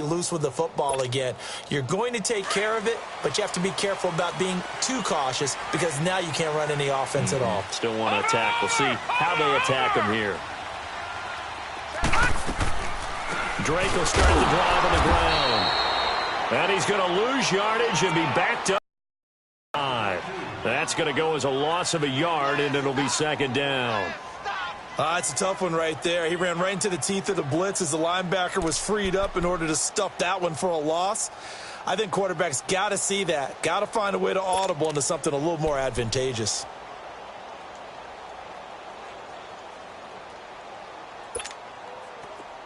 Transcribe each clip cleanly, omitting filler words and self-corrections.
loose with the football again. You're going to take care of it, but you have to be careful about being too cautious because now you can't run any offense at all. Still want to attack. We'll see how they attack him here. Drake will start the drive on the ground. And he's going to lose yardage and be backed up. That's going to go as a loss of a yard, and it'll be second down. It's a tough one right there. He ran right into the teeth of the blitz as the linebacker was freed up in order to stuff that one for a loss. I think quarterbacks got to see that. Got to find a way to audible into something a little more advantageous.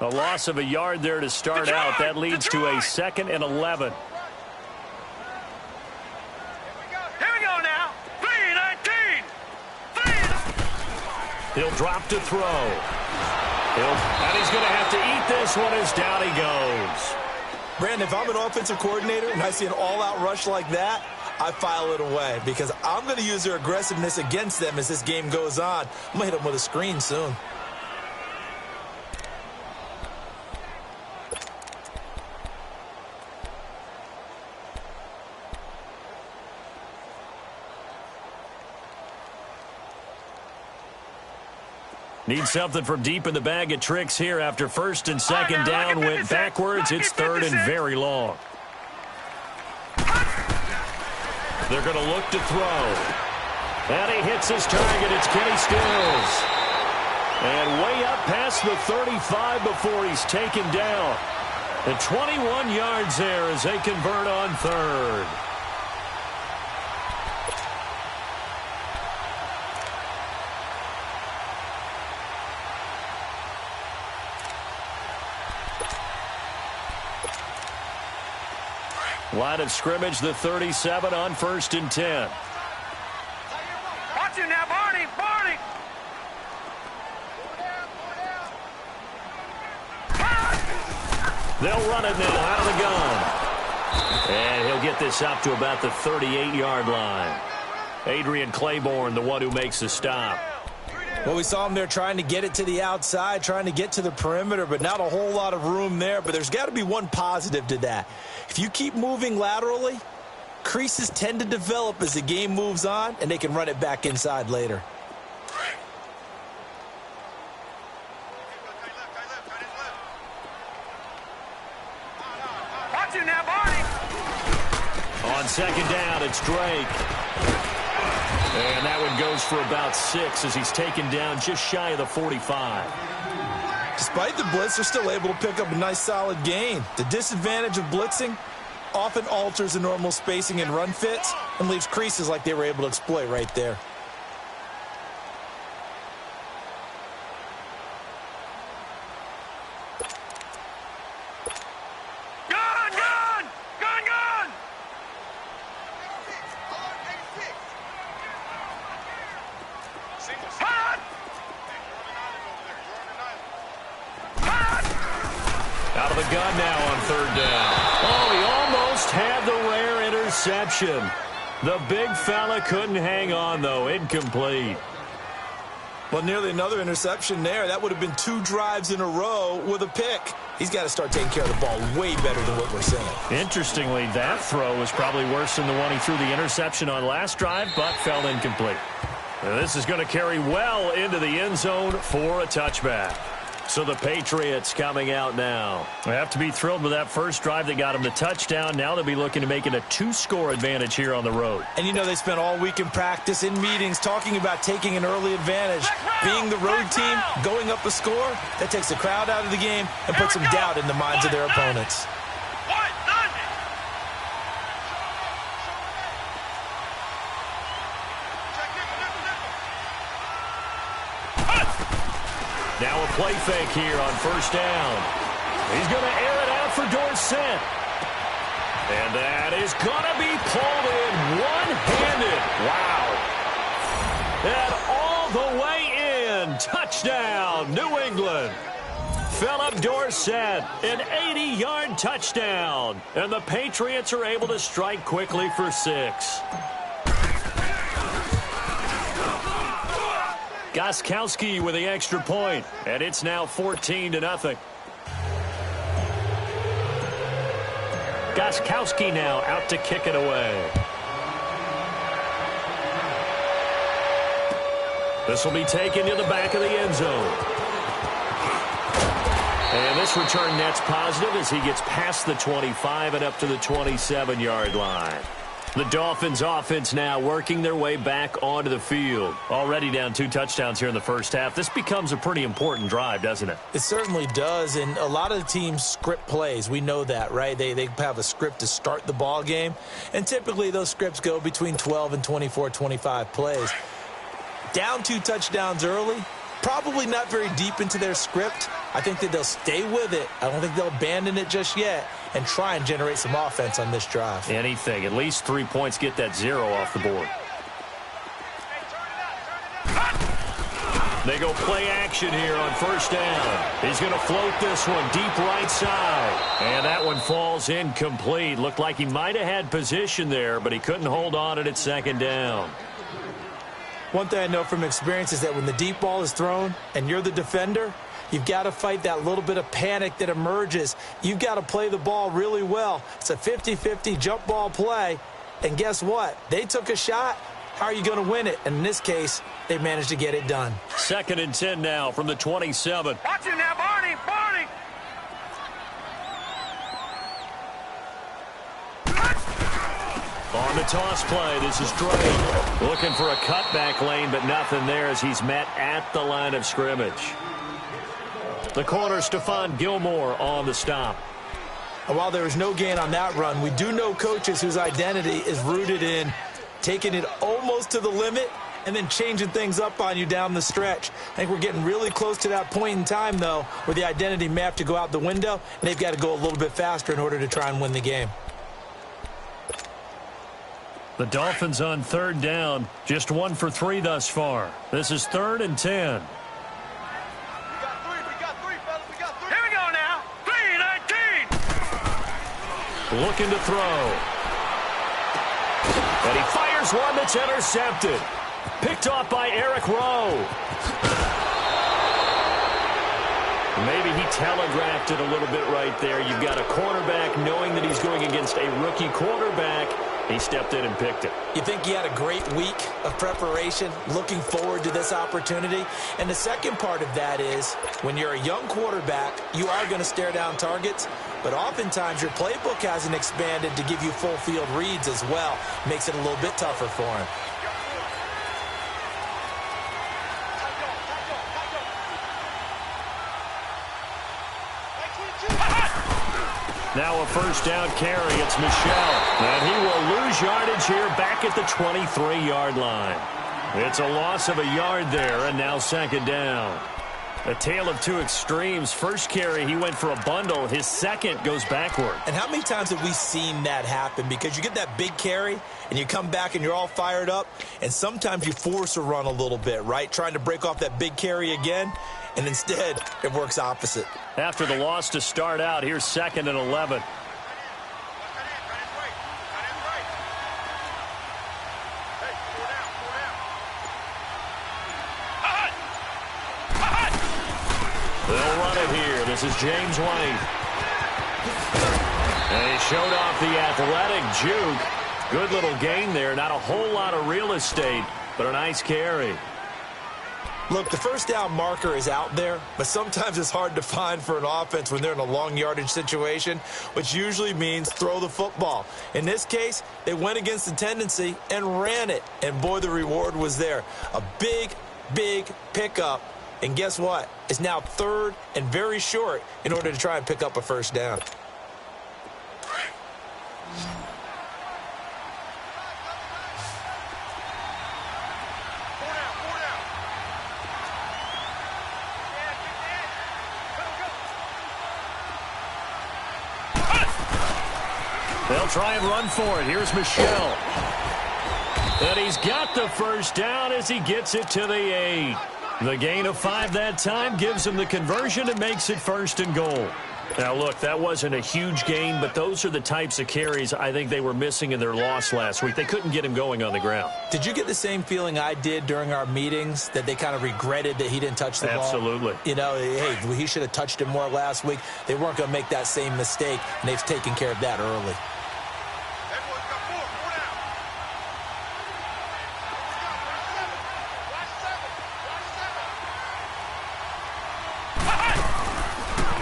A loss of a yard there to start out. That leads to a 2nd and 11. He'll drop to throw. And he's going to have to eat this one as down he goes. Brandon, if I'm an offensive coordinator and I see an all-out rush like that, I file it away because I'm going to use their aggressiveness against them as this game goes on. I'm going to hit them with a screen soon. Need something from deep in the bag of tricks here after 1st and 2nd down went backwards. It's 3rd and very long. They're going to look to throw. And he hits his target. It's Kenny Stills. And way up past the 35 before he's taken down. And 21 yards there as they convert on 3rd. Line of scrimmage, the 37 on 1st and 10. Watch it now, Barney! Barney! They'll run it now out of the gun. And he'll get this up to about the 38-yard line. Adrian Claiborne, the one who makes the stop. Well, we saw him there trying to get it to the outside, trying to get to the perimeter, but not a whole lot of room there. But there's got to be one positive to that. If you keep moving laterally, creases tend to develop as the game moves on, and they can run it back inside later. Watch it now, Barney! On 2nd down, it's Drake. And that one goes for about 6 as he's taken down just shy of the 45. Despite the blitz, they're still able to pick up a nice solid gain. The disadvantage of blitzing often alters the normal spacing and run fits and leaves creases like they were able to exploit right there. Out of the gun now on 3rd down. Oh, he almost had the rare interception. The big fella couldn't hang on, though. Incomplete. Well, nearly another interception there. That would have been 2 drives in a row with a pick. He's got to start taking care of the ball way better than what we're seeing. Interestingly, that throw was probably worse than the one he threw the interception on last drive, but fell incomplete. And this is going to carry well into the end zone for a touchback. So the Patriots coming out now. They have to be thrilled with that first drive that got them the touchdown. Now they'll be looking to make it a 2-score advantage here on the road. And you know they spent all week in practice, in meetings, talking about taking an early advantage. Being the road team, going up a score, that takes the crowd out of the game and puts some doubt in the minds of their opponents. Now a play fake here on 1st down. He's going to air it out for Dorsett. And that is going to be pulled in one-handed. Wow. And all the way in. Touchdown, New England. Philip Dorsett, an 80-yard touchdown. And the Patriots are able to strike quickly for 6. Gostkowski with the extra point, and it's now 14-0. Gostkowski now out to kick it away. This will be taken to the back of the end zone. And this return net's positive as he gets past the 25 and up to the 27-yard line. The Dolphins offense now working their way back onto the field. Already down 2 touchdowns here in the first half. This becomes a pretty important drive, doesn't it? It certainly does, and a lot of the teams script plays. We know that, right? They have a script to start the ball game, and typically those scripts go between 12 and 24, 25 plays. Down 2 touchdowns early, probably not very deep into their script. I think that they'll stay with it. I don't think they'll abandon it just yet and try and generate some offense on this drive. Anything. At least 3 points, get that 0 off the board. They go play action here on first down. He's going to float this one deep right side. And that one falls incomplete. Looked like he might have had position there, but he couldn't hold on at second down. One thing I know from experience is that when the deep ball is thrown and you're the defender, you've got to fight that little bit of panic that emerges. You've got to play the ball really well. It's a 50-50 jump ball play. And guess what? They took a shot. How are you going to win it? And in this case, they managed to get it done. 2nd and 10 now from the 27. Watch it now, Barney, Barney. On the toss play, this is Drake. Looking for a cutback lane, but nothing there as he's met at the line of scrimmage. The corner, Stephon Gilmore, on the stop. And while there was no gain on that run, we do know coaches whose identity is rooted in taking it almost to the limit and then changing things up on you down the stretch. I think we're getting really close to that point in time, though, where the identity may have to go out the window, and they've got to go a little bit faster in order to try and win the game. The Dolphins on 3rd down, just 1 for 3 thus far. This is 3rd and 10. Here we go now. 3-19. Looking to throw. And he fires one that's intercepted. Picked off by Eric Rowe. Maybe he telegraphed it a little bit right there. You've got a quarterback knowing that he's going against a rookie quarterback. He stepped in and picked it. You think he had a great week of preparation, looking forward to this opportunity? And the second part of that is, when you're a young quarterback, you are going to stare down targets, but oftentimes your playbook hasn't expanded to give you full field reads as well. Makes it a little bit tougher for him. Now a first down carry. It's Michel. And he will lose yardage here back at the 23-yard line. It's a loss of a yard there, and now 2nd down. A tale of 2 extremes. First carry, he went for a bundle. His second goes backward. And how many times have we seen that happen? Because you get that big carry, and you come back and you're all fired up, and sometimes you force a run a little bit, right? Trying to break off that big carry again, and instead it works opposite. After the loss to start out, here's 2nd and 11. They'll run it here. This is James White. And he showed off the athletic juke. Good little gain there. Not a whole lot of real estate, but a nice carry. Look, the first down marker is out there, but sometimes it's hard to find for an offense when they're in a long yardage situation, which usually means throw the football. In this case, they went against the tendency and ran it, and boy, the reward was there. A big, big pickup, and guess what? It's now 3rd and very short in order to try and pick up a first down. They'll try and run for it. Here's Michel. And he's got the first down as he gets it to the 8. The gain of 5 that time gives him the conversion and makes it 1st and goal. Now, look, that wasn't a huge gain, but those are the types of carries I think they were missing in their loss last week. They couldn't get him going on the ground. Did you get the same feeling I did during our meetings, that they kind of regretted that he didn't touch the ball? Absolutely. You know, hey, he should have touched it more last week. They weren't going to make that same mistake, and they've taken care of that early.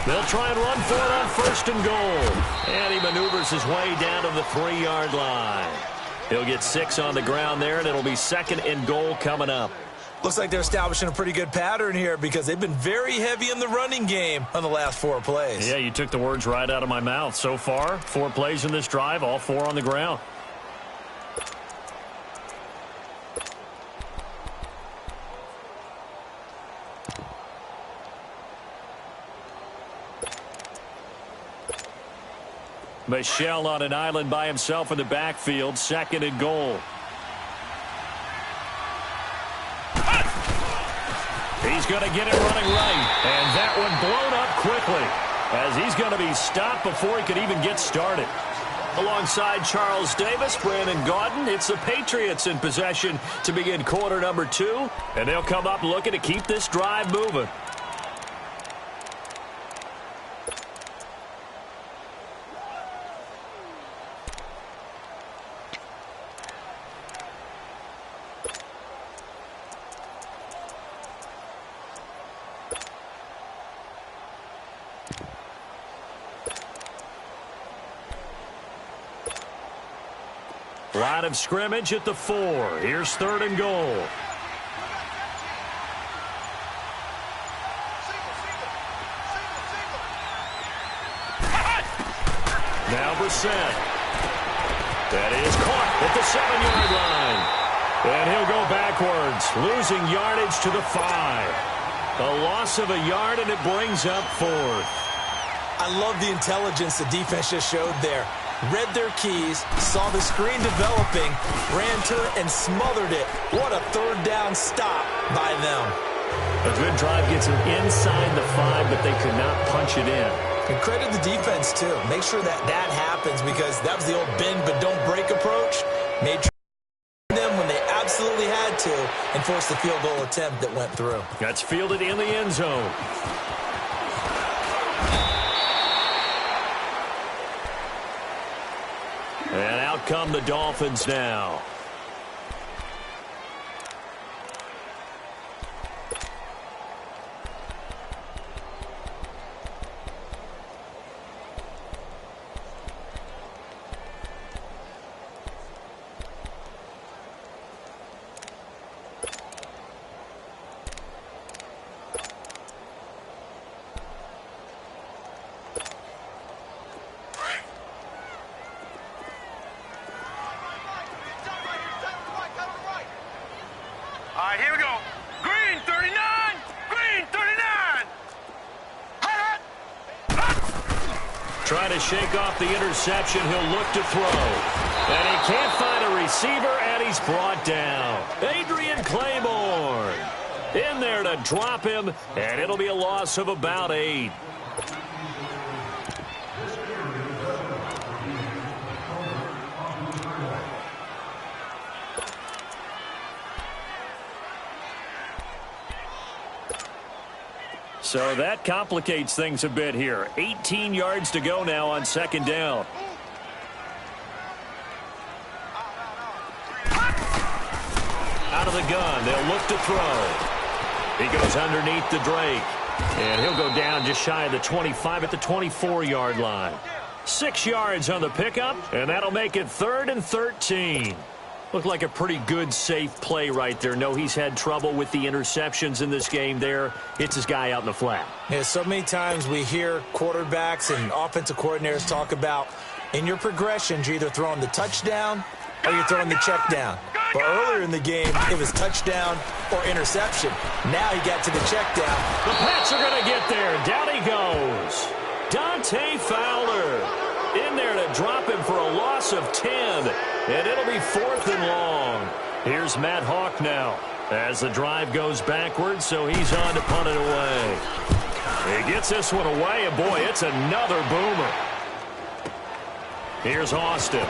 They'll try and run for it on 1st and goal. And he maneuvers his way down to the 3-yard line. He'll get 6 on the ground there, and it'll be 2nd and goal coming up. Looks like they're establishing a pretty good pattern here because they've been very heavy in the running game on the last 4 plays. Yeah, you took the words right out of my mouth. So far, 4 plays in this drive, all 4 on the ground. Michel on an island by himself in the backfield, 2nd and goal. He's going to get it running right, and that one blown up quickly as he's going to be stopped before he could even get started. Alongside Charles Davis, Brandon Gaudin, it's the Patriots in possession to begin quarter number 2, and they'll come up looking to keep this drive moving. Line of scrimmage at the 4. Here's 3rd and goal. Now Brissett. That is caught at the 7-yard line. And he'll go backwards, losing yardage to the 5. A loss of a yard, and it brings up 4th. I love the intelligence the defense just showed there. Read their keys, saw the screen developing, ran to it, and smothered it. What a 3rd down stop by them. A good drive gets them inside the 5, but they could not punch it in. And credit the defense, too. Make sure that happens, because that was the old bend but don't break approach. Made them when they absolutely had to and forced the field goal attempt that went through. That's fielded in the end zone. And out come the Dolphins now. All right, here we go. Green 39. Green 39. Trying to shake off the interception. He'll look to throw. And he can't find a receiver, and he's brought down. Adrian Claiborne in there to drop him, and it'll be a loss of about 8. So that complicates things a bit here. 18 yards to go now on 2nd down. Out of the gun, they'll look to throw. He goes underneath the Drake. And he'll go down just shy of the 25 at the 24-yard line. 6 yards on the pickup, and that'll make it 3rd and 13. Looked like a pretty good, safe play right there. No, he's had trouble with the interceptions in this game there. It's his guy out in the flat. Yeah, so many times we hear quarterbacks and offensive coordinators talk about in your progressions, you're either throwing the touchdown or you're throwing the check down. But earlier in the game, it was touchdown or interception. Now he got to the check down. The Pats are going to get there. Down he goes. Dante Fowler in there to drop him for a loss of 10. And it'll be 4th and long. Here's Matt Hawk now as the drive goes backwards, so he's on to punt it away. He gets this one away, and boy, it's another boomer. Here's Austin.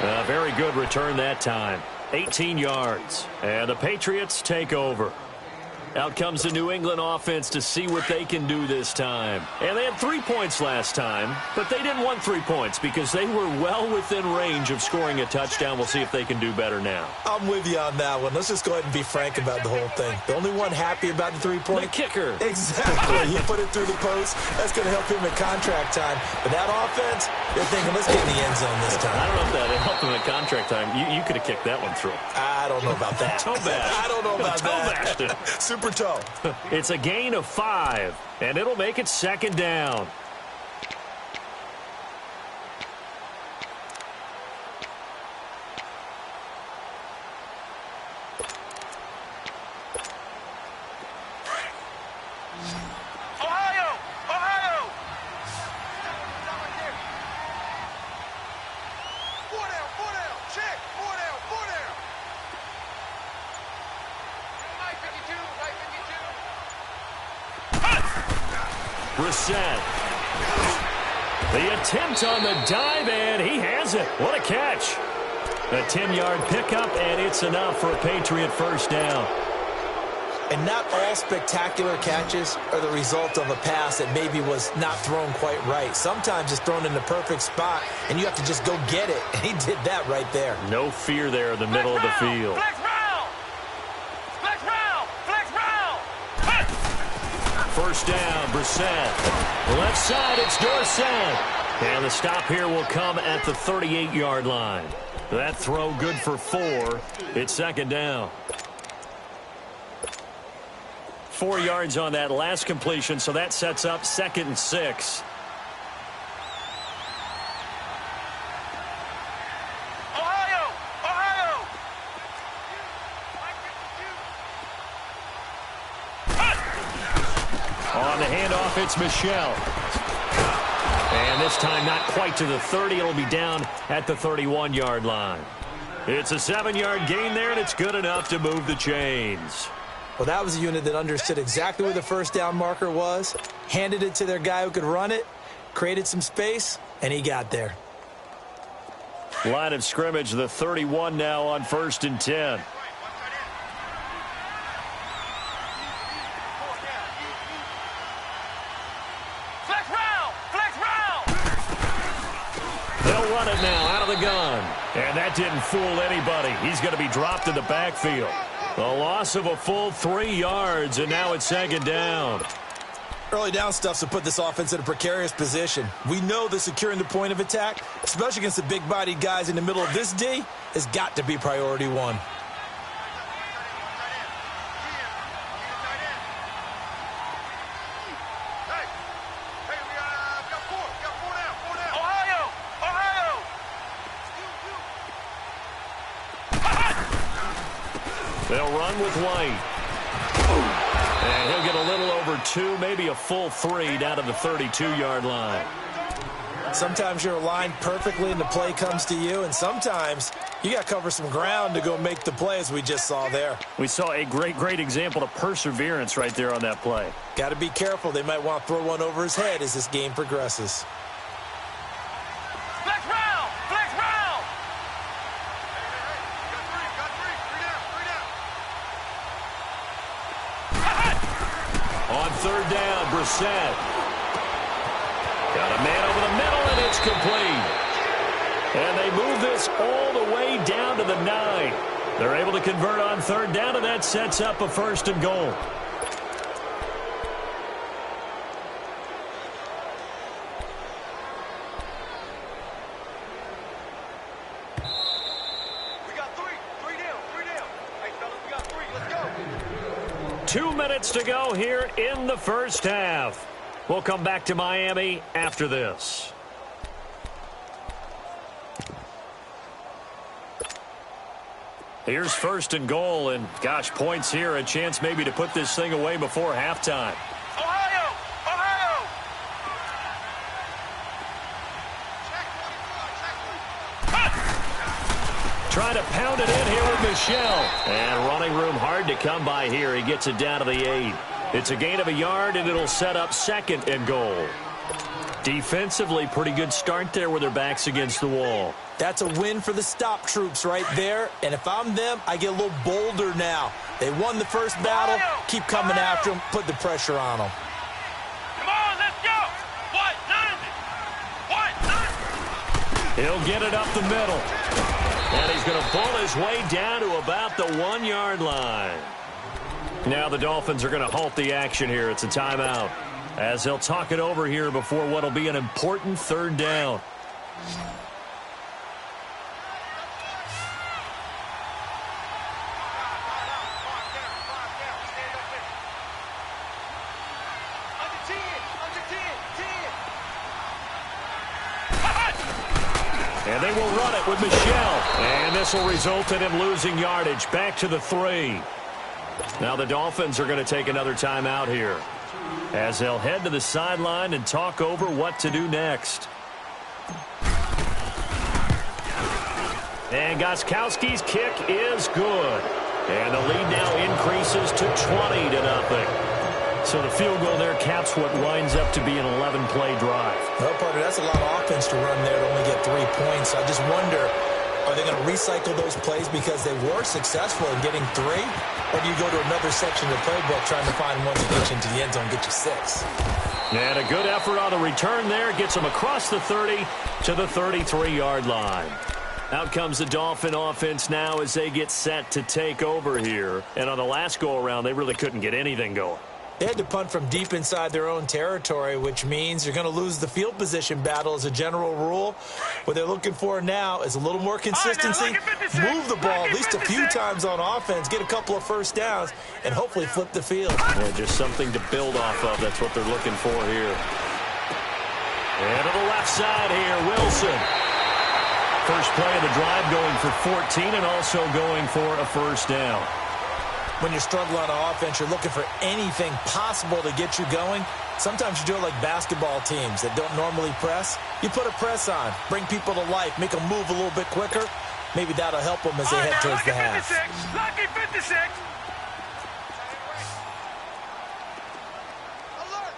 A very good return that time. 18 yards. And the Patriots take over. Out comes the New England offense to see what they can do this time. And they had 3 points last time, but they didn't want 3 points because they were well within range of scoring a touchdown. We'll see if they can do better now. I'm with you on that one. Let's just go ahead and be frank about the whole thing. The only one happy about the 3-point? The kicker. Exactly. He put it through the post. That's going to help him at contract time. But that offense, they're thinking, let's get in the end zone this time. I don't know if that helped him at contract time. You could have kicked that one through. I don't know about that. Toe bash. I don't know about that. Toe Super toe. It's a gain of 5, and it'll make it second down. Ohio! Ohio! 4 down, check, 4 down. Right 52, right 52. Brissett. The attempt on the dive, and he has it. What a catch. A 10-yard pickup, and it's enough for a Patriot first down. And not all spectacular catches are the result of a pass that maybe was not thrown quite right. Sometimes it's thrown in the perfect spot, and you have to just go get it. And he did that right there. No fear there in the middle of the field. Flex round! Flex round! Flex round! First down, Brissett. Left side, it's Dorsett. And the stop here will come at the 38-yard line. That throw good for 4. It's second down. 4 yards on that last completion, so that sets up 2nd and 6. Ohio! Ohio! On the handoff, it's Michelle. And this time not quite to the 30. It'll be down at the 31-yard line. It's a 7-yard gain there, and it's good enough to move the chains. Well, that was a unit that understood exactly where the first down marker was, handed it to their guy who could run it, created some space, and he got there. Line of scrimmage, the 31 now on 1st and 10. Flex round! Flex round! They'll run it now out of the gun. And that didn't fool anybody. He's going to be dropped in the backfield. A loss of a full 3 yards, and now it's second down. Early down stuff's to put this offense in a precarious position. We know that securing the point of attack, especially against the big-bodied guys in the middle of this D, has got to be priority 1. They'll run with White. And he'll get a little over 2, maybe a full 3 down to the 32-yard line. Sometimes you're aligned perfectly and the play comes to you, and sometimes you got to cover some ground to go make the play, as we just saw there. We saw a great example of perseverance right there on that play. Got to be careful. They might want to throw one over his head as this game progresses. Flex round! Flex round! On 3rd down, Brissett. Got a man over the middle, and it's complete. And they move this all the way down to the 9. They're able to convert on 3rd down, and that sets up a 1st and goal. We got 3 down. Hey, fellas, we got 3. Let's go. 2 minutes to go here in the first half. We'll come back to Miami after this. Here's 1st and goal, and gosh, points here, a chance maybe to put this thing away before halftime. Ohio! Ohio! Trying trying to pound it in here with Michel. And running room hard to come by here. He gets it down to the 8. It's a gain of a yard, and it'll set up 2nd and goal. Defensively, pretty good start there with their backs against the wall. That's a win for the stop troops right there. And if I'm them, I get a little bolder now. They won the first battle. Keep coming after them. Put the pressure on them. Come on, let's go. What? He'll get it up the middle. And he's going to pull his way down to about the 1-yard line. Now the Dolphins are going to halt the action here. It's a timeout, as they'll talk it over here before what will be an important 3rd down. And they will run it with Michel. And this will result in him losing yardage. Back to the 3. Now the Dolphins are going to take another timeout here, as they'll head to the sideline and talk over what to do next. And Gostkowski's kick is good. And the lead now increases to 20-0. So the field goal there caps what winds up to be an 11-play drive. Well, partner, that's a lot of offense to run there to only get 3 points. I just wonder, are they going to recycle those plays because they were successful in getting 3? Or do you go to another section of the playbook trying to find one to get you into the end zone and get you 6? And a good effort on the return there. Gets them across the 30 to the 33-yard line. Out comes the Dolphin offense now as they get set to take over here. And on the last go-around, they really couldn't get anything going. They had to punt from deep inside their own territory, which means you're going to lose the field position battle as a general rule. What they're looking for now is a little more consistency, move the ball at least a few times on offense, get a couple of first downs, and hopefully flip the field. Yeah, just something to build off of. That's what they're looking for here. And to the left side here, Wilson. First play of the drive going for 14 and also going for a first down. When you're struggling on offense, you're looking for anything possible to get you going. Sometimes you do it like basketball teams that don't normally press. You put a press on, bring people to life, make them move a little bit quicker. Maybe that'll help them as they head towards the half. Lucky 56. Alert.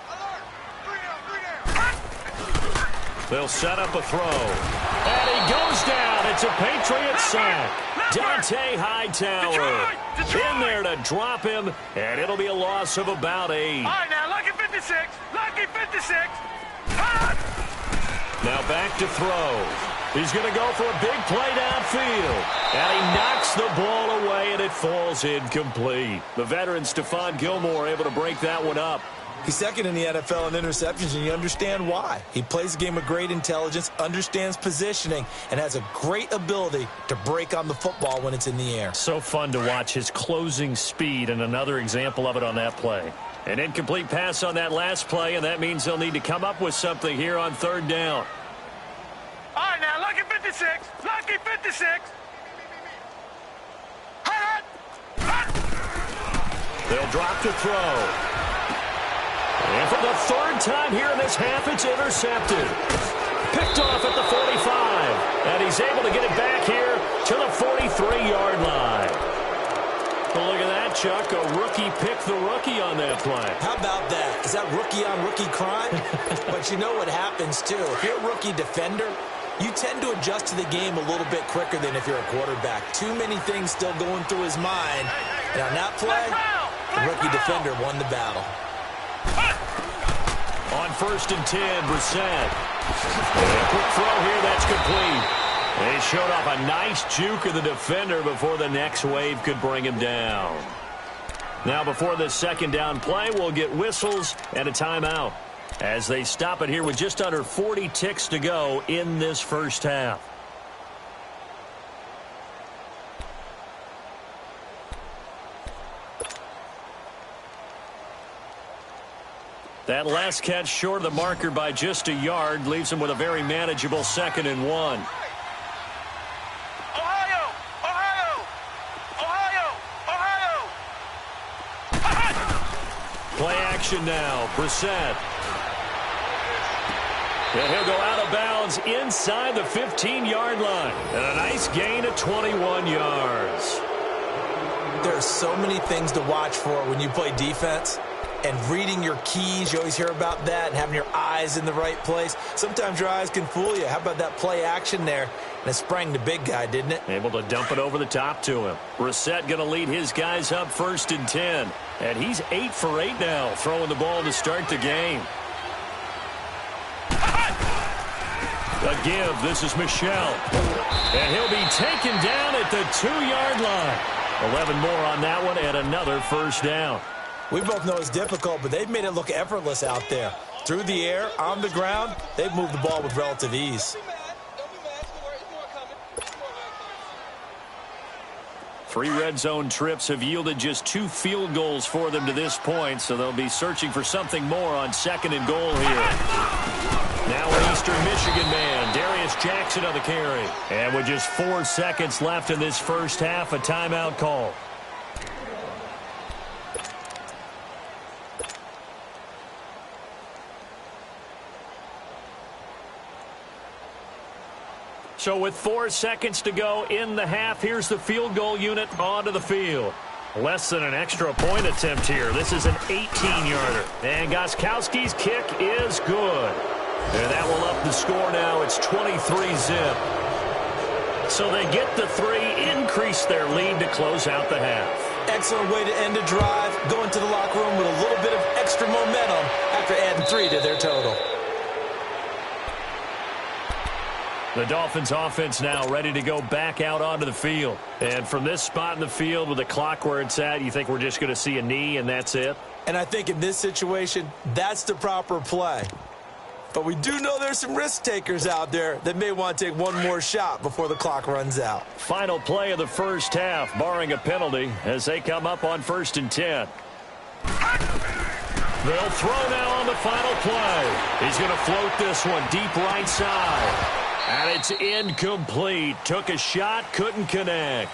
They'll set up a throw. And he goes down. It's a Patriots sack. Dante Hightower in there to drop him, and it'll be a loss of about 8. All right, now, lucky 56. Lucky 56. Now back to throw. He's going to go for a big play downfield. And he knocks the ball away, and it falls incomplete. The veteran Stephon Gilmore able to break that one up. He's second in the NFL in interceptions, and you understand why. He plays a game of great intelligence, understands positioning, and has a great ability to break on the football when it's in the air. So fun to watch his closing speed, and another example of it on that play. An incomplete pass on that last play, and that means they'll need to come up with something here on 3rd down. All right, now, lucky 56. Lucky 56. They'll drop to throw. And for the 3rd time here in this half, it's intercepted. Picked off at the 45. And he's able to get it back here to the 43-yard line. Well, look at that, Chuck. A rookie picked the rookie on that play. How about that? Is that rookie-on-rookie crime? But you know what happens, too. If you're a rookie defender, you tend to adjust to the game a little bit quicker than if you're a quarterback. Too many things still going through his mind. And on that play, the rookie defender won the battle. On 1st and 10, Brissett. And a quick throw here, that's complete. They showed off a nice juke of the defender before the next wave could bring him down. Now before this 2nd down play, we'll get whistles and a timeout as they stop it here with just under 40 ticks to go in this first half. That last catch short of the marker by just a yard leaves him with a very manageable 2nd and 1. Ohio! Play action now. Brissett. And he'll go out of bounds inside the 15-yard line. And a nice gain of 21 yards. There are so many things to watch for when you play defense. And reading your keys, you always hear about that, and having your eyes in the right place. Sometimes your eyes can fool you. How about that play action there? And it sprang the big guy, didn't it? Able to dump it over the top to him. Brissett going to lead his guys up 1st and 10. And he's 8 for 8 now, throwing the ball to start the game. A give. This is Michel. And he'll be taken down at the 2-yard line. 11 more on that one and another first down. We both know it's difficult, but they've made it look effortless out there. Through the air, on the ground, they've moved the ball with relative ease. 3 red zone trips have yielded just 2 field goals for them to this point, so they'll be searching for something more on 2nd and goal here. Now an Eastern Michigan man, Darius Jackson on the carry. And with just 4 seconds left in this first half, a timeout call. So with 4 seconds to go in the half, here's the field goal unit onto the field. Less than an extra point attempt here. This is an 18-yarder. And Gostkowski's kick is good. And that will up the score now. It's 23-zip. So they get the 3, increase their lead to close out the half. Excellent way to end a drive. Go into the locker room with a little bit of extra momentum after adding 3 to their total. The Dolphins offense now ready to go back out onto the field. And from this spot in the field with the clock where it's at, you think we're just going to see a knee and that's it? And I think in this situation, that's the proper play. But we do know there's some risk takers out there that may want to take one more shot before the clock runs out. Final play of the first half, barring a penalty, as they come up on 1st and 10. They'll throw now on the final play. He's going to float this one deep right side. And it's incomplete. Took a shot, couldn't connect.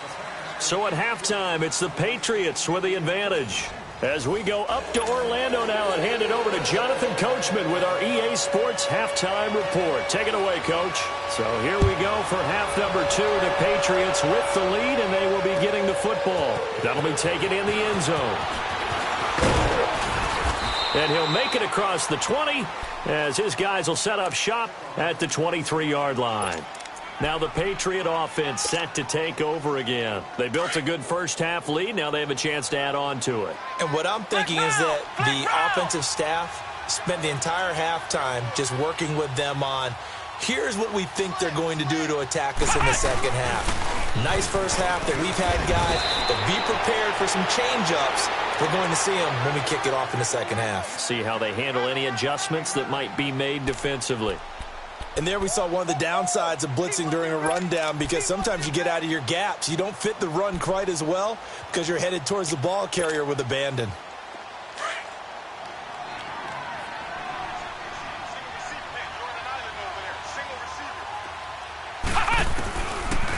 So at halftime, it's the Patriots with the advantage. As we go up to Orlando now and hand it over to Jonathan Coachman with our EA Sports Halftime Report. Take it away, Coach. So here we go for half number 2. The Patriots with the lead, and they will be getting the football. That'll be taken in the end zone. And he'll make it across the 20 as his guys will set up shop at the 23-yard line. Now the Patriot offense set to take over again. They built a good first half lead. Now they have a chance to add on to it. And what I'm thinking is that the offensive staff spent the entire halftime just working with them on, here's what we think they're going to do to attack us in the second half. Nice first half that we've had, guys, but be prepared for some change-ups. We're going to see them when we kick it off in the second half. See how they handle any adjustments that might be made defensively. And there we saw one of the downsides of blitzing during a rundown, because sometimes you get out of your gaps. You don't fit the run quite as well because you're headed towards the ball carrier with abandon.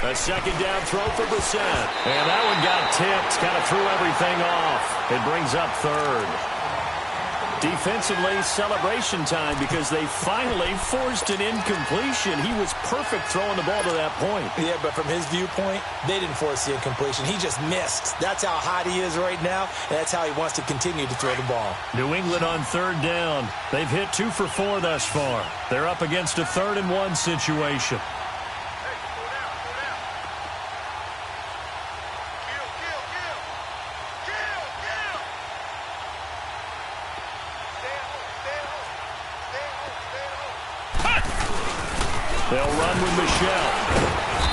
A second down throw for Brissett. And that one got tipped. Kind of threw everything off. It brings up 3rd. Defensively, celebration time because they finally forced an incompletion. He was perfect throwing the ball to that point. Yeah, but from his viewpoint, they didn't force the incompletion. He just missed. That's how hot he is right now, and that's how he wants to continue to throw the ball. New England on 3rd down. They've hit 2 for 4 thus far. They're up against a 3rd and 1 situation. They'll run with Michel.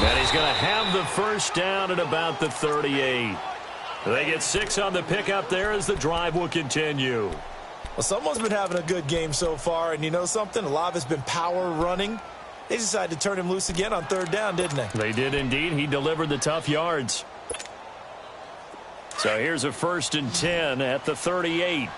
And he's going to have the first down at about the 38. They get 6 on the pickup there as the drive will continue. Well, someone's been having a good game so far, and you know something? A lot of it's been power running. They decided to turn him loose again on 3rd down, didn't they? They did indeed. He delivered the tough yards. So here's a 1st and 10 at the 38.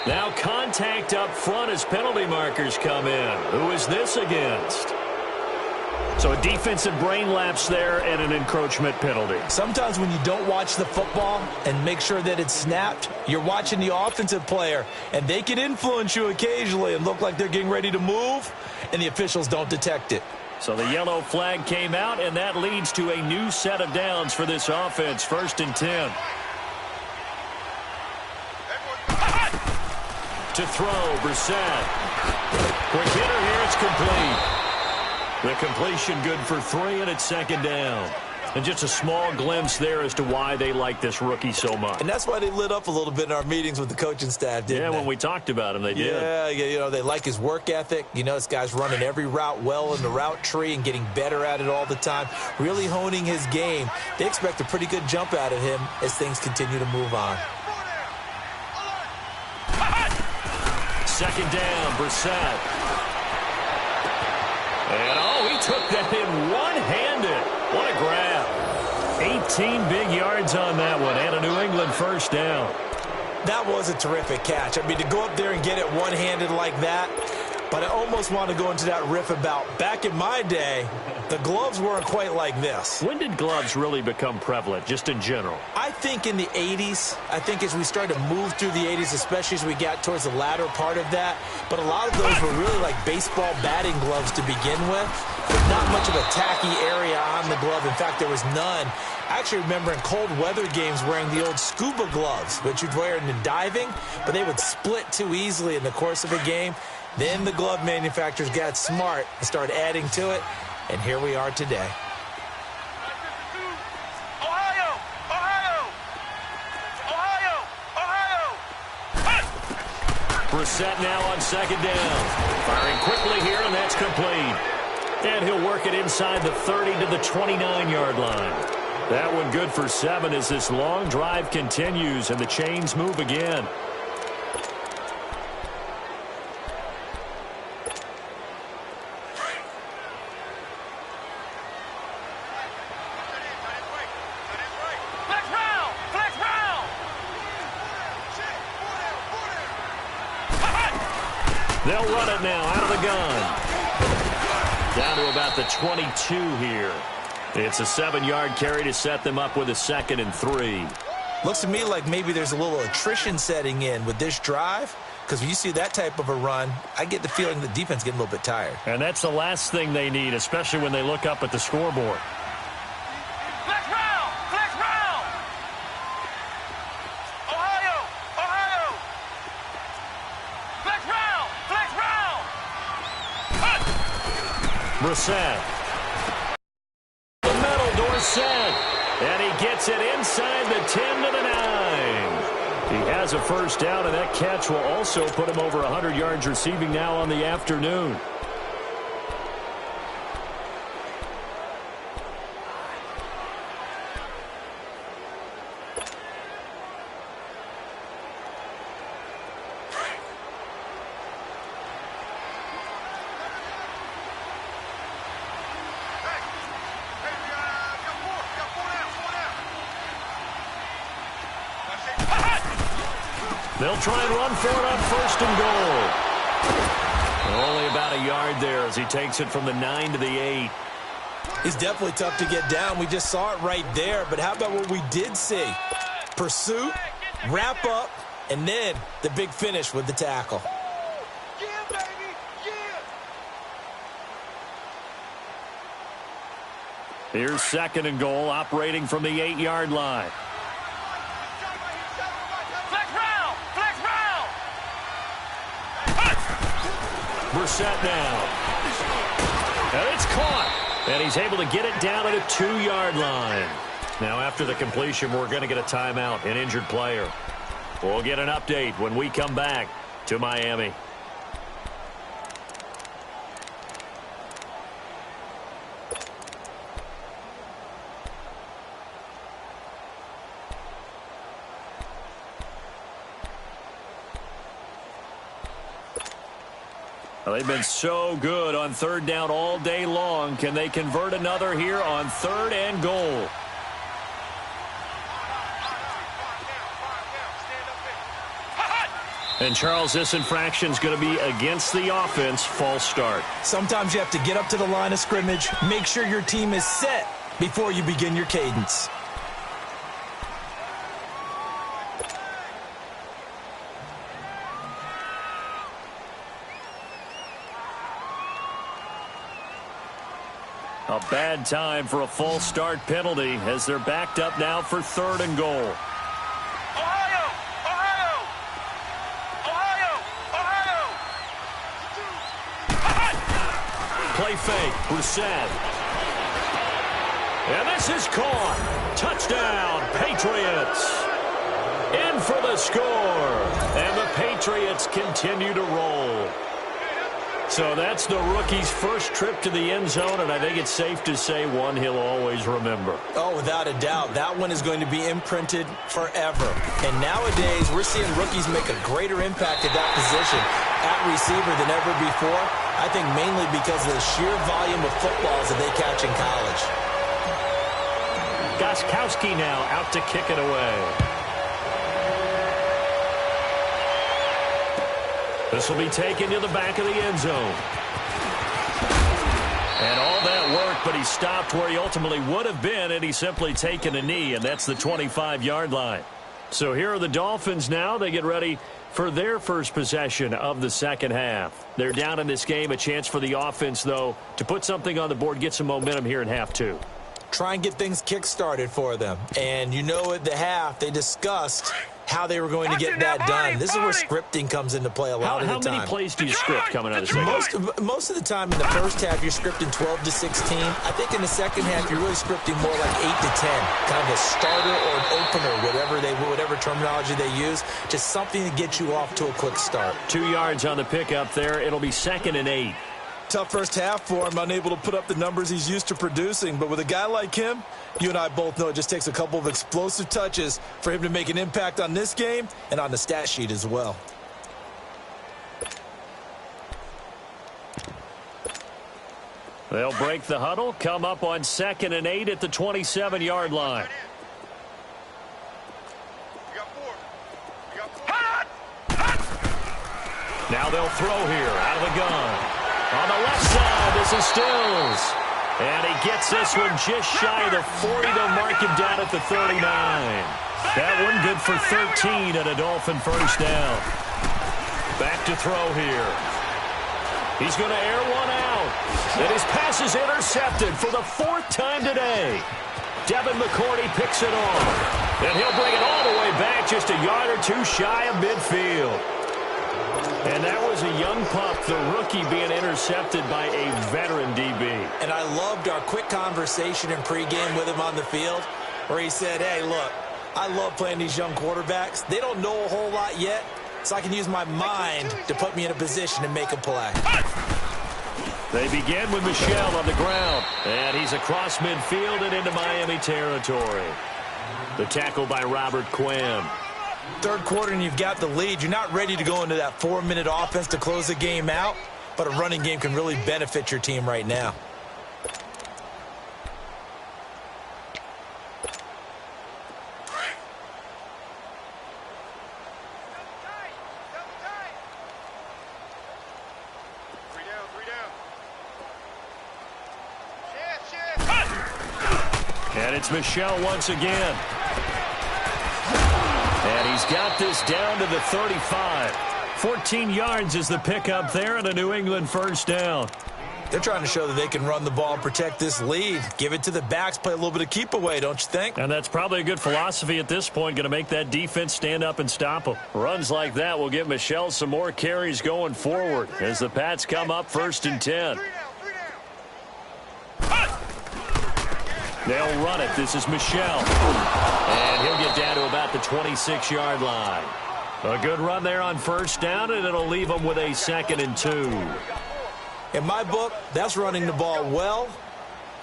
Now contact up front as penalty markers come in. Who is this against? So a defensive brain lapse there and an encroachment penalty. Sometimes when you don't watch the football and make sure that it's snapped, you're watching the offensive player, and they can influence you occasionally and look like they're getting ready to move, and the officials don't detect it. So the yellow flag came out, and that leads to a new set of downs for this offense. 1st and 10. To throw, Brissett. Quick hitter here, it's complete. The completion good for 3, and it's 2nd down. And just a small glimpse there as to why they like this rookie so much. And that's why they lit up a little bit in our meetings with the coaching staff, didn't they? When we talked about him, they did. Yeah, they like his work ethic. This guy's running every route well in the route tree and getting better at it all the time, really honing his game. They expect a pretty good jump out of him as things continue to move on. 2nd down, Brissett. And, he took that in one-handed. What a grab. 18 big yards on that one, and a New England 1st down. That was a terrific catch. I mean, to go up there and get it one-handed like that, but I almost want to go into that riff about back in my day, the gloves weren't quite like this. When did gloves really become prevalent, just in general? I think in the 80s. I think as we started to move through the 80s, especially as we got towards the latter part of that. But a lot of those were really like baseball batting gloves to begin with. Not much of a tacky area on the glove. In fact, there was none. I actually remember in cold weather games wearing the old scuba gloves, which you'd wear in the diving, but they would split too easily in the course of a game. Then the glove manufacturers got smart and started adding to it, and here we are today. Brissett now on 2nd down. Firing quickly here, and that's complete. And he'll work it inside the 30 to the 29-yard line. That one good for 7 as this long drive continues and the chains move again. They'll run it now out of the gun. Down to about the 22 here. It's a 7-yard carry to set them up with a 2nd and 3. Looks to me like maybe there's a little attrition setting in with this drive, because when you see that type of a run, I get the feeling the defense getting a little bit tired. And that's the last thing they need, especially when they look up at the scoreboard. Brissett. The middle, Dorsett. And he gets it inside the 10 to the 9. He has a 1st down, and that catch will also put him over 100 yards receiving now on the afternoon. They'll try and run for it on 1st and goal. Only about a yard there as he takes it from the 9 to the 8. He's definitely tough to get down. We just saw it right there. But how about what we did see? Pursuit, wrap up, and then the big finish with the tackle. Here's 2nd and goal, operating from the 8-yard line. Brissett now. And it's caught. And he's able to get it down to the 2-yard line. Now after the completion, we're going to get a timeout, an injured player. We'll get an update when we come back to Miami. Well, they've been so good on 3rd down all day long. Can they convert another here on 3rd and goal? And, Charles, this infraction is going to be against the offense, false start. Sometimes you have to get up to the line of scrimmage, make sure your team is set before you begin your cadence. A bad time for a false start penalty as they're backed up now for 3rd and goal. Ohio! Ohio! Ohio! Ohio! Play fake. Brissett. And this is caught. Touchdown, Patriots. In for the score. And the Patriots continue to roll. So that's the rookie's first trip to the end zone, and I think it's safe to say one he'll always remember. Oh, without a doubt. That one is going to be imprinted forever. And nowadays, we're seeing rookies make a greater impact at that position at receiver than ever before. I think mainly because of the sheer volume of footballs that they catch in college. Gostkowski now out to kick it away. This will be taken to the back of the end zone. And all that work, but he stopped where he ultimately would have been, and he's simply taken a knee, and that's the 25-yard line. So here are the Dolphins now. They get ready for their first possession of the second half. They're down in this game. A chance for the offense, though, to put something on the board, get some momentum here in half two. Try and get things kick-started for them. And you know at the half, they discussed how they were going to get that done. This is where scripting comes into play a lot of the time. How many plays do you script coming out of the second half? Most of the time in the first half, you're scripting 12 to 16. I think in the second half, you're really scripting more like 8 to 10. Kind of a starter or an opener, whatever terminology they use. Just something to get you off to a quick start. 2 yards on the pickup there. It'll be 2nd and 8. Tough first half for him, unable to put up the numbers he's used to producing. But with a guy like him, you and I both know it just takes a couple of explosive touches for him to make an impact on this game and on the stat sheet as well. They'll break the huddle, come up on 2nd and 8 at the 27-yard line. Now they'll throw here out of the gun. On the left side, this is Stills. And he gets this one just shy of the 40. They'll mark him down at the 39. That one good for 13 and a Dolphin first down. Back to throw here. He's going to air one out. And his pass is intercepted for the 4th time today. Devin McCourty picks it off. And he'll bring it all the way back just a yard or two shy of midfield. And that was a young pup, the rookie being intercepted by a veteran DB. And I loved our quick conversation in pregame with him on the field where he said, hey, look, I love playing these young quarterbacks. They don't know a whole lot yet, so I can use my mind to put me in a position to make a play. They begin with Michel on the ground. And he's across midfield and into Miami territory. The tackle by Robert Quinn. Third quarter and you've got the lead. You're not ready to go into that 4-minute offense to close the game out, but a running game can really benefit your team right now. And it's Michel once again. And he's got this down to the 35. 14 yards is the pickup there and a New England first down. They're trying to show that they can run the ball and protect this lead. Give it to the backs, play a little bit of keep away, don't you think? And that's probably a good philosophy at this point, going to make that defense stand up and stop them. Runs like that will give Michel some more carries going forward as the Pats come up 1st and 10. They'll run it. This is Michel. And he'll get down to about the 26-yard line. A good run there on first down, and it'll leave them with a 2nd and 2. In my book, that's running the ball well,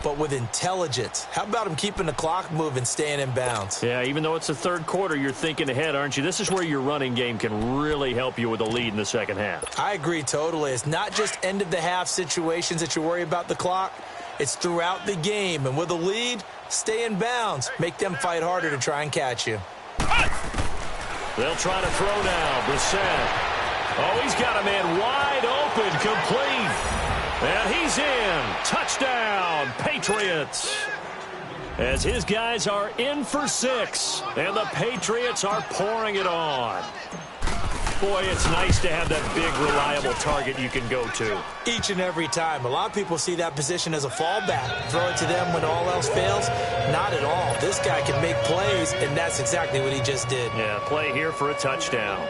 but with intelligence. How about him keeping the clock moving, staying in bounds? Yeah, even though it's the third quarter, you're thinking ahead, aren't you? This is where your running game can really help you with a lead in the second half. I agree totally. It's not just end-of-the-half situations that you worry about the clock. It's throughout the game, and with a lead, stay in bounds. Make them fight harder to try and catch you. They'll try to throw now. Brissett. Oh, he's got a man wide open, complete. And he's in. Touchdown, Patriots. As his guys are in for 6, and the Patriots are pouring it on. Boy, it's nice to have that big, reliable target you can go to. Each and every time. A lot of people see that position as a fallback. Throw it to them when all else fails. Not at all. This guy can make plays, and that's exactly what he just did. Yeah, play here for a touchdown.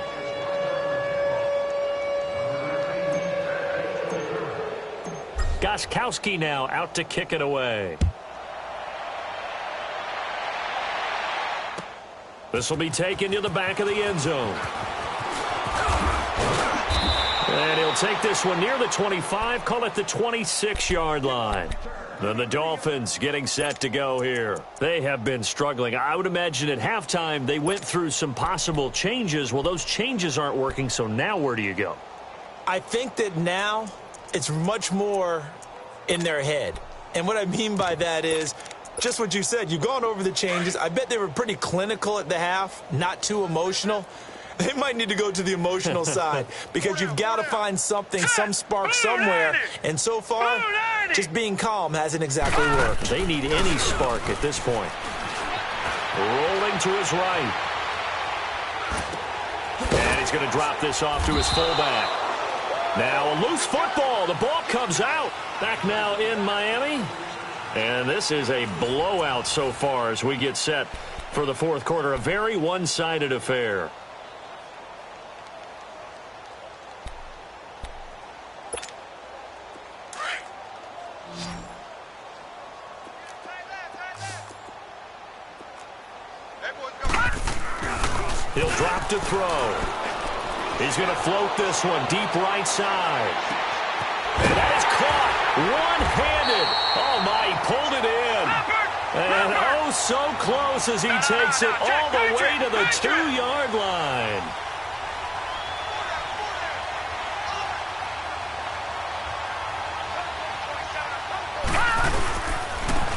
Gostkowski now out to kick it away. This will be taken to the back of the end zone. And he'll take this one near the 25, call it the 26-yard line. Then the Dolphins getting set to go here. They have been struggling. I would imagine at halftime they went through some possible changes. Well, those changes aren't working, so now where do you go? I think that now it's much more in their head. And what I mean by that is just what you said. You've gone over the changes. I bet they were pretty clinical at the half, not too emotional. They might need to go to the emotional side because you've got to find something, some spark somewhere. And so far, just being calm hasn't exactly worked. They need any spark at this point. Rolling to his right. And he's going to drop this off to his fullback. Now a loose football. The ball comes out. Back now in Miami. And this is a blowout so far as we get set for the fourth quarter. A very one-sided affair. He'll drop to throw. He's going to float this one deep right side. And that is caught one-handed. Oh, my, he pulled it in. And oh, so close as he takes it all the way to the 2-yard line.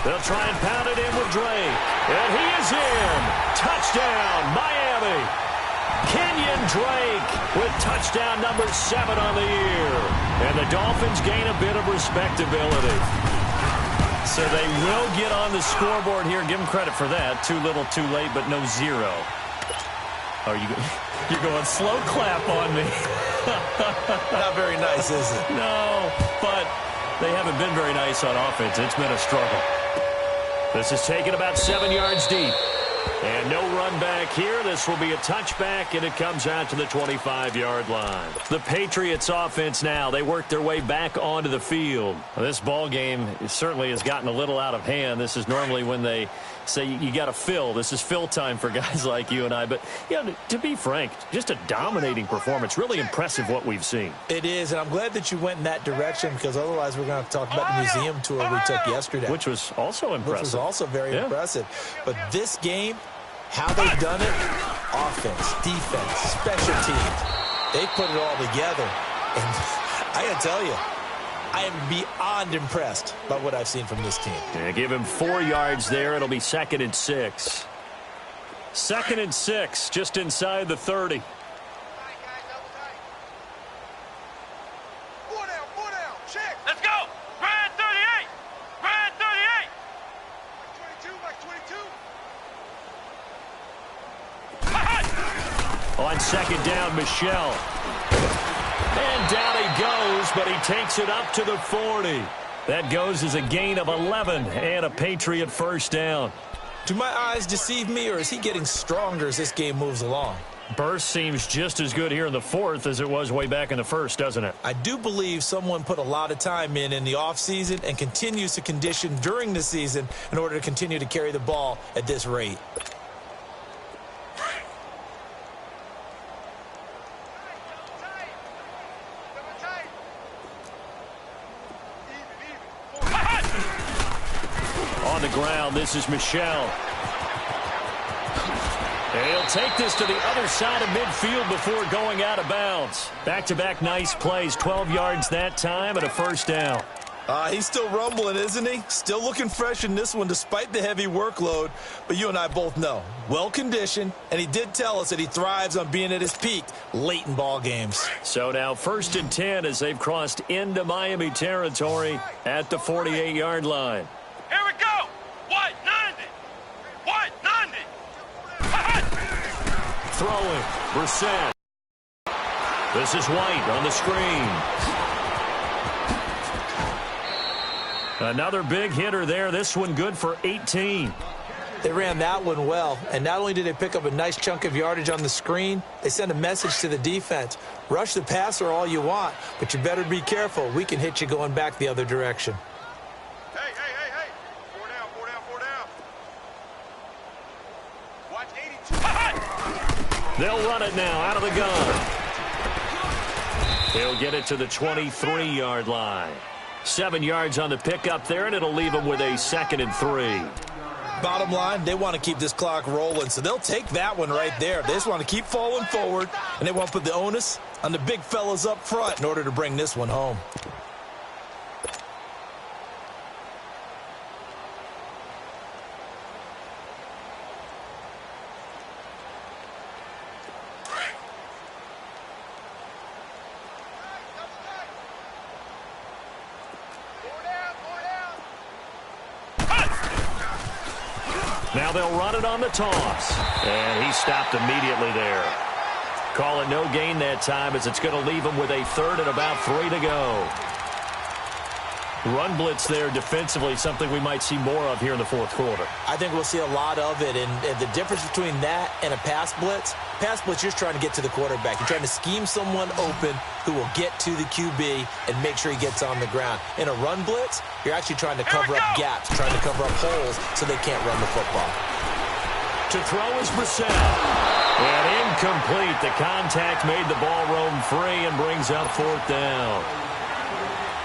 They'll try and pound it in with Drake. And he is in. Touchdown, Miami. Kenyon Drake with touchdown number 7 on the year. And the Dolphins gain a bit of respectability. So they will get on the scoreboard here. Give them credit for that. Too little, too late, but no 0. Oh, you're going slow clap on me. Not very nice, is it? No, but they haven't been very nice on offense. It's been a struggle. This is taken about 7 yards deep. And no run back here. This will be a touchback, and it comes out to the 25-yard line. The Patriots offense now, they work their way back onto the field. This ball game certainly has gotten a little out of hand. This is normally when they say you got to fill. This is fill time for guys like you and I. But, you know, to be frank, just a dominating performance. Really impressive what we've seen. It is, and I'm glad that you went in that direction because otherwise we're going to talk about the museum tour we took yesterday. Which was also impressive. Which was also very impressive. But this game, how they've done it, offense, defense, special teams, they put it all together. And I got to tell you, I am beyond impressed by what I've seen from this team. Yeah, give him 4 yards there. It'll be 2nd and 6. 2nd and 6, just inside the 30. Let's go! Grand 38! Grand 38! On 2nd down, Michelle. And down he goes, but he takes it up to the 40. That goes as a gain of 11 and a Patriot first down. Do my eyes deceive me, or is he getting stronger as this game moves along? Burst seems just as good here in the 4th as it was way back in the 1st, doesn't it? I do believe someone put a lot of time in the offseason and continues to condition during the season in order to continue to carry the ball at this rate. On the ground, this is Michelle. And he'll take this to the other side of midfield before going out of bounds. Back-to-back nice plays, 12 yards that time and a first down. He's still rumbling, isn't he? Still looking fresh in this one despite the heavy workload. But you and I both know, well-conditioned, and he did tell us that he thrives on being at his peak late in ball games. So now 1st and 10 as they've crossed into Miami territory at the 48-yard line. Here we go. White 90. White 90. Throwing. Brissett. This is White on the screen. Another big hitter there. This one good for 18. They ran that one well, and not only did they pick up a nice chunk of yardage on the screen, they sent a message to the defense. Rush the passer all you want, but you better be careful. We can hit you going back the other direction. Hey. 4 down, 4 down, 4 down. Watch 82. They'll run it now out of the gun. He'll get it to the 23-yard line. 7 yards on the pickup there, and it'll leave them with a 2nd and 3. Bottom line, they want to keep this clock rolling, so they'll take that one right there. They just want to keep falling forward, and they want to put the onus on the big fellas up front in order to bring this one home. Now they'll run it on the toss. And he stopped immediately there. Call it no gain that time as it's going to leave him with a 3rd and about 3 to go. Run blitz there defensively, something we might see more of here in the 4th quarter. I think we'll see a lot of it, and the difference between that and a pass blitz, you're just trying to get to the quarterback. You're trying to scheme someone open who will get to the QB and make sure he gets on the ground. In a run blitz, you're actually trying to cover up gaps, trying to cover up holes so they can't run the football. To throw is Brissett. And incomplete. The contact made the ball roam free and brings up 4th down.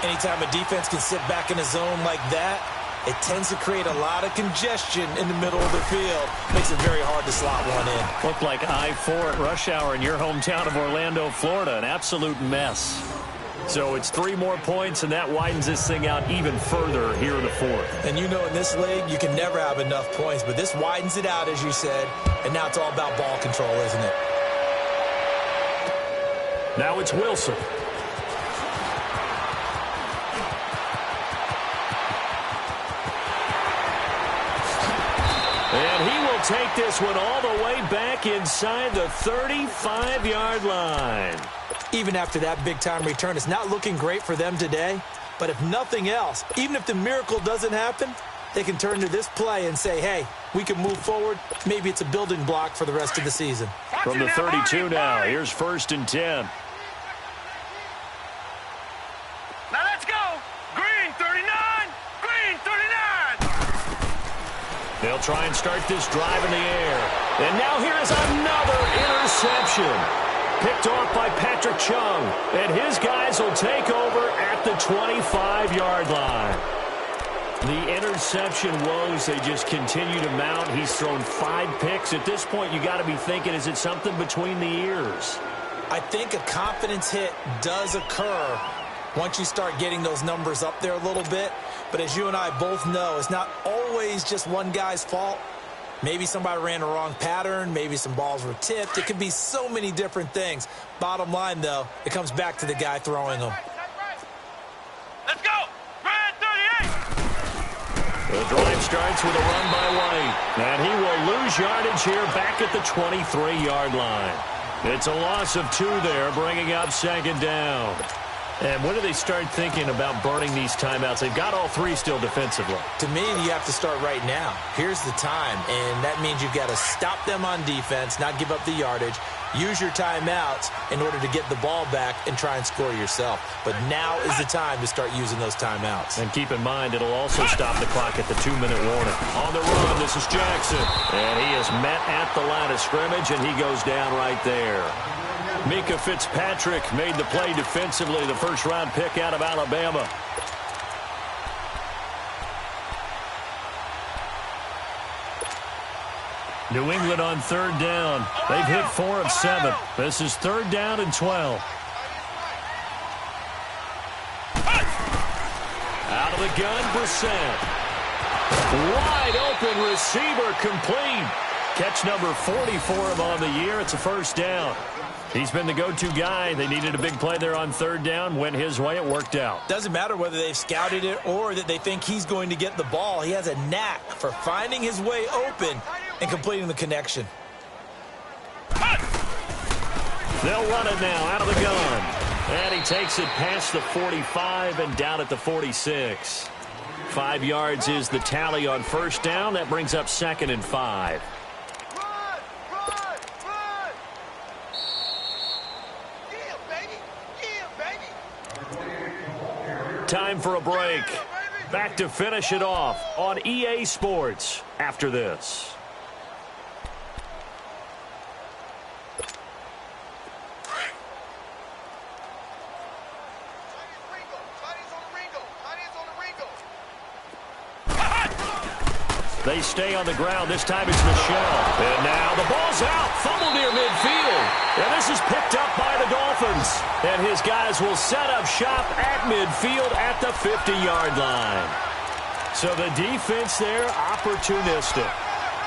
Anytime a defense can sit back in a zone like that, it tends to create a lot of congestion in the middle of the field. Makes it very hard to slot one in. Looked like I-4 at rush hour in your hometown of Orlando, Florida. An absolute mess. So it's 3 more points, and that widens this thing out even further here in the 4th. And you know in this league, you can never have enough points, but this widens it out, as you said, and now it's all about ball control, isn't it? Now it's Wilson. And he will take this one all the way back inside the 35-yard line. Even after that big-time return, it's not looking great for them today. But if nothing else, even if the miracle doesn't happen, they can turn to this play and say, hey, we can move forward. Maybe it's a building block for the rest of the season. From the 32 now, here's 1st and 10. Now let's go. Green 39. Green 39. They'll try and start this drive in the air. And now here is another interception. Picked off by Patrick Chung. And his guys will take over at the 25-yard line. The interception woes, they just continue to mount. He's thrown 5 picks. At this point, you got to be thinking, is it something between the ears? I think a confidence hit does occur once you start getting those numbers up there a little bit. But as you and I both know, it's not always just one guy's fault. Maybe somebody ran a wrong pattern. Maybe some balls were tipped. It could be so many different things. Bottom line, though, it comes back to the guy throwing them. Let's go. Red 38. The drive starts with a run by White. And he will lose yardage here back at the 23-yard line. It's a loss of 2 there, bringing up 2nd down. And when do they start thinking about burning these timeouts? They've got all 3 still defensively. To me, you have to start right now. Here's the time, and that means you've got to stop them on defense, not give up the yardage, use your timeouts in order to get the ball back and try and score yourself. But now is the time to start using those timeouts. And keep in mind, it'll also stop the clock at the 2-minute warning. On the run, this is Jackson. And he is met at the line of scrimmage, and he goes down right there. Mika Fitzpatrick made the play defensively, the first-round pick out of Alabama. New England on 3rd down. They've hit 4 of 7. This is 3rd down and 12. Out of the gun, Brissett. Wide open receiver, complete. Catch number 40 for him on the year. It's a first down. He's been the go-to guy. They needed a big play there on third down. Went his way. It worked out. Doesn't matter whether they've scouted it or that they think he's going to get the ball. He has a knack for finding his way open and completing the connection. They'll run it now out of the gun. And he takes it past the 45 and down at the 46. 5 yards is the tally on first down. That brings up 2nd and 5. Time for a break. Back to finish it off on EA Sports after this. They stay on the ground. This time it's Michelle. And now the ball's out. Fumble near midfield. And this is picked up by the Dolphins. And his guys will set up shop at midfield at the 50-yard line. So the defense there, opportunistic.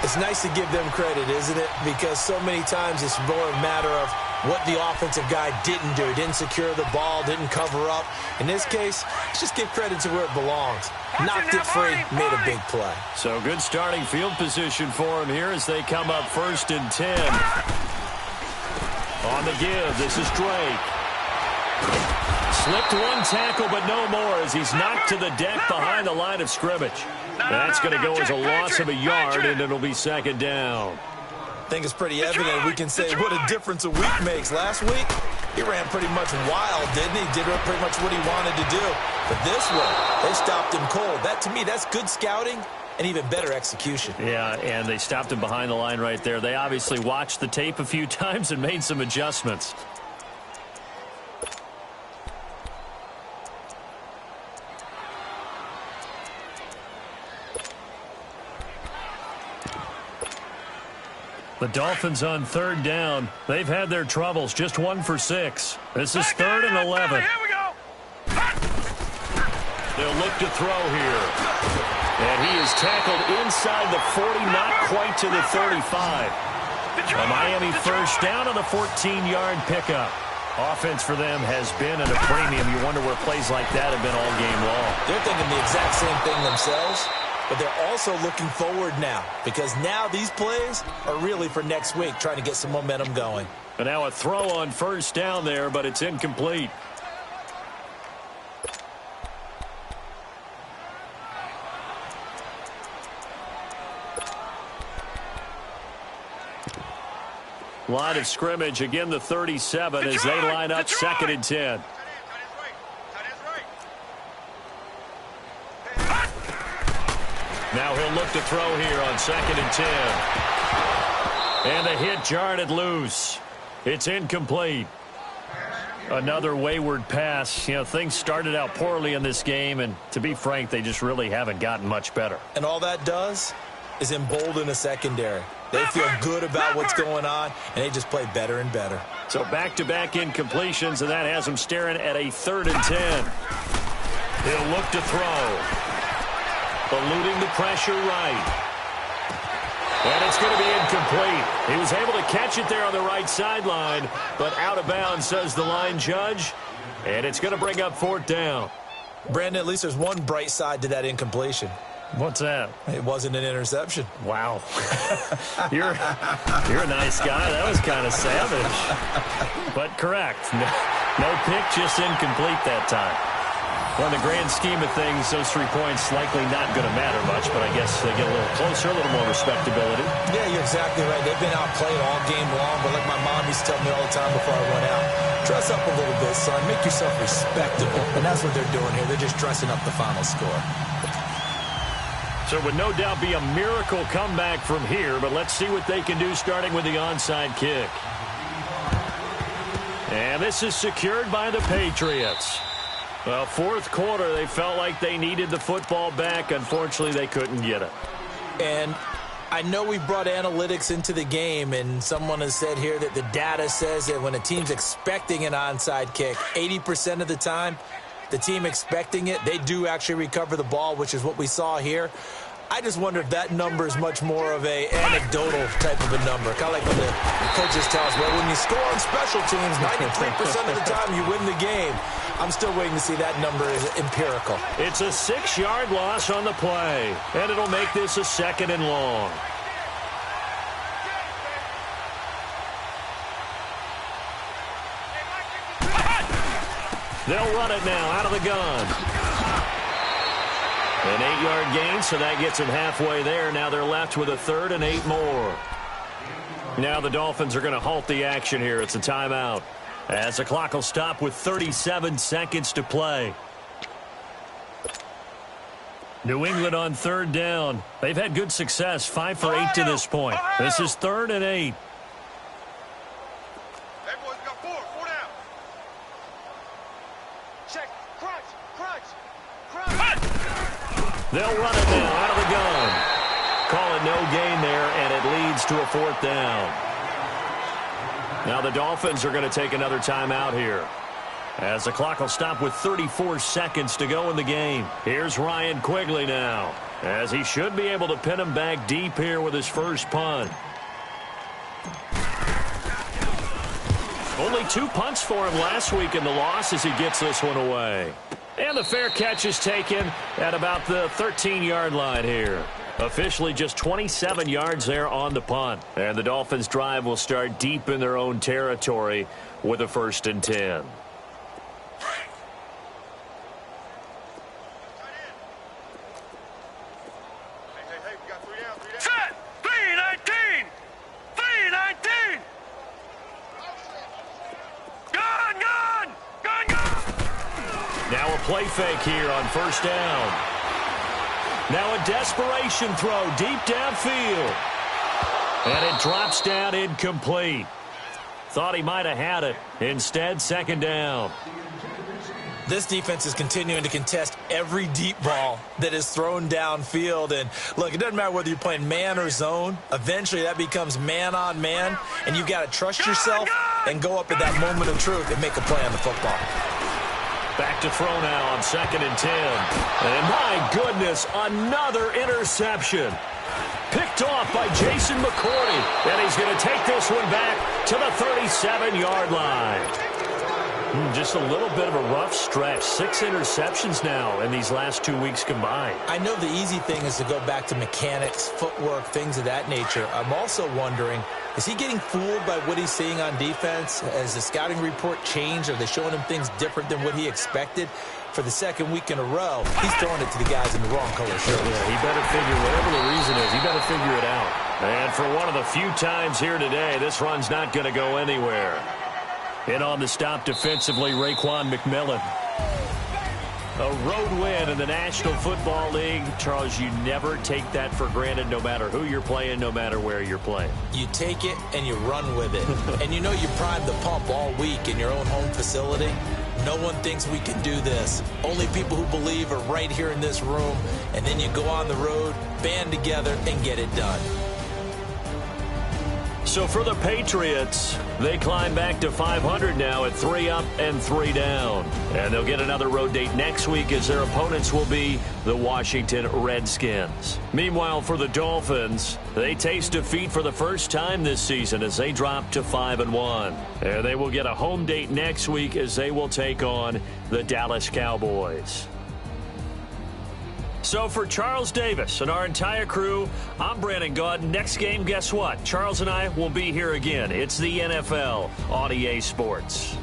It's nice to give them credit, isn't it? Because so many times it's more a matter of what the offensive guy didn't do. Didn't secure the ball, didn't cover up. In this case, let's just give credit to where it belongs. Knocked it free, made a big play. So good starting field position for him here as they come up 1st and 10. On the give, this is Drake. Slipped one tackle, but no more as he's knocked to the deck behind the line of scrimmage. That's going to go as a loss of a yard, and it'll be 2nd down. I think it's pretty evident. We can say what a difference a week makes. Last week, he ran pretty much wild, didn't he? Did pretty much what he wanted to do. But this one, they stopped him cold. That, to me, that's good scouting and even better execution. Yeah, and they stopped him behind the line right there. They obviously watched the tape a few times and made some adjustments. The Dolphins on 3rd down. They've had their troubles. Just 1 for 6. This is 3rd and 11. Here we go. They'll look to throw here. And he is tackled inside the 40, not quite to the 35. A Miami first down on the 14-yard pickup. Offense for them has been at a premium. You wonder where plays like that have been all game long. They're thinking the exact same thing themselves. But they're also looking forward now because now these plays are really for next week, trying to get some momentum going. And now a throw on first down there, but it's incomplete. Line of scrimmage, again the 37 as they line up 2nd and 10. Now he'll look to throw here on 2nd and 10. And the hit jarred it loose. It's incomplete. Another wayward pass. You know, things started out poorly in this game, and to be frank, they just really haven't gotten much better. And all that does is embolden the secondary. They feel good about what's going on, and they just play better and better. So back-to-back incompletions, and that has them staring at a 3rd and 10. He'll look to throw. Eluding the pressure right. And it's going to be incomplete. He was able to catch it there on the right sideline, but out of bounds, says the line judge. And it's going to bring up 4th down. Brandon, at least there's one bright side to that incompletion. What's that? It wasn't an interception. Wow. You're a nice guy. That was kind of savage. But correct. No pick, just incomplete that time. Well, in the grand scheme of things, those 3 points likely not going to matter much, but I guess they get a little closer, a little more respectability. Yeah, you're exactly right. They've been outplayed all game long, but like my mom used to tell me all the time before I went out, dress up a little bit, son. Make yourself respectable. And that's what they're doing here. They're just dressing up the final score. So it would no doubt be a miracle comeback from here, but let's see what they can do starting with the onside kick. And this is secured by the Patriots. Well, 4th quarter, they felt like they needed the football back. Unfortunately, they couldn't get it. And I know we brought analytics into the game, and someone has said here that the data says that when a team's expecting an onside kick, 80% of the time, the team expecting it, they do actually recover the ball, which is what we saw here. I just wonder if that number is much more of a anecdotal type of a number. Kind of like when the coaches tell us, well, when you score on special teams, 93% of the time you win the game. I'm still waiting to see that number is empirical. It's a 6-yard loss on the play, and it'll make this a 2nd and long. They'll run it now out of the gun. An 8-yard gain, so that gets them halfway there. Now they're left with a 3rd and 8 more. Now the Dolphins are going to halt the action here. It's a timeout, as the clock will stop with 37 seconds to play. New England on 3rd down. They've had good success, 5 for 8 to this point. This is 3rd and 8. Everyone's got 4 down. Check, crunch. They'll run it now out of the gun. Call it no gain there, and it leads to a 4th down. Now the Dolphins are going to take another timeout here, as the clock will stop with 34 seconds to go in the game. Here's Ryan Quigley now, as he should be able to pin him back deep here with his first punt. Only 2 punts for him last week in the loss as he gets this one away. And the fair catch is taken at about the 13-yard line here. Officially just 27 yards there on the punt. And the Dolphins' drive will start deep in their own territory with a 1st and 10. Hey, we got 3 down. Set! 3-19! 3-19! Gun! Now a play fake here on 1st down. Now a desperation throw deep downfield. And it drops down incomplete. Thought he might have had it. Instead, 2nd down. This defense is continuing to contest every deep ball that is thrown downfield. And, look, it doesn't matter whether you're playing man or zone. Eventually, that becomes man-on-man, and you've got to trust yourself and go up at that moment of truth and make a play on the football. Back to throw now on 2nd and 10. And, my goodness, another interception. Picked off by Jason McCourty. And he's going to take this one back to the 37-yard line. Just a little bit of a rough stretch. 6 interceptions now in these last 2 weeks combined. I know the easy thing is to go back to mechanics, footwork, things of that nature. I'm also wondering, is he getting fooled by what he's seeing on defense? Has the scouting report changed? Are they showing him things different than what he expected? For the 2nd week in a row, he's throwing it to the guys in the wrong color shirt. Yeah, he better figure, whatever the reason is, he better figure it out. And for one of the few times here today, this run's not going to go anywhere. In on the stop defensively, Raekwon McMillan. A road win in the National Football League. Charles, you never take that for granted, no matter who you're playing, no matter where you're playing. You take it and you run with it. And you know you primed the pump all week in your own home facility. No one thinks we can do this. Only people who believe are right here in this room. And then you go on the road, band together, and get it done. So for the Patriots, they climb back to 500 now at 3 up and 3 down. And they'll get another road date next week as their opponents will be the Washington Redskins. Meanwhile, for the Dolphins, they taste defeat for the first time this season as they drop to 5-1. And they will get a home date next week as they will take on the Dallas Cowboys. So for Charles Davis and our entire crew, I'm Brandon Gaud. Next game, guess what? Charles and I will be here again. It's the NFL on EA Sports.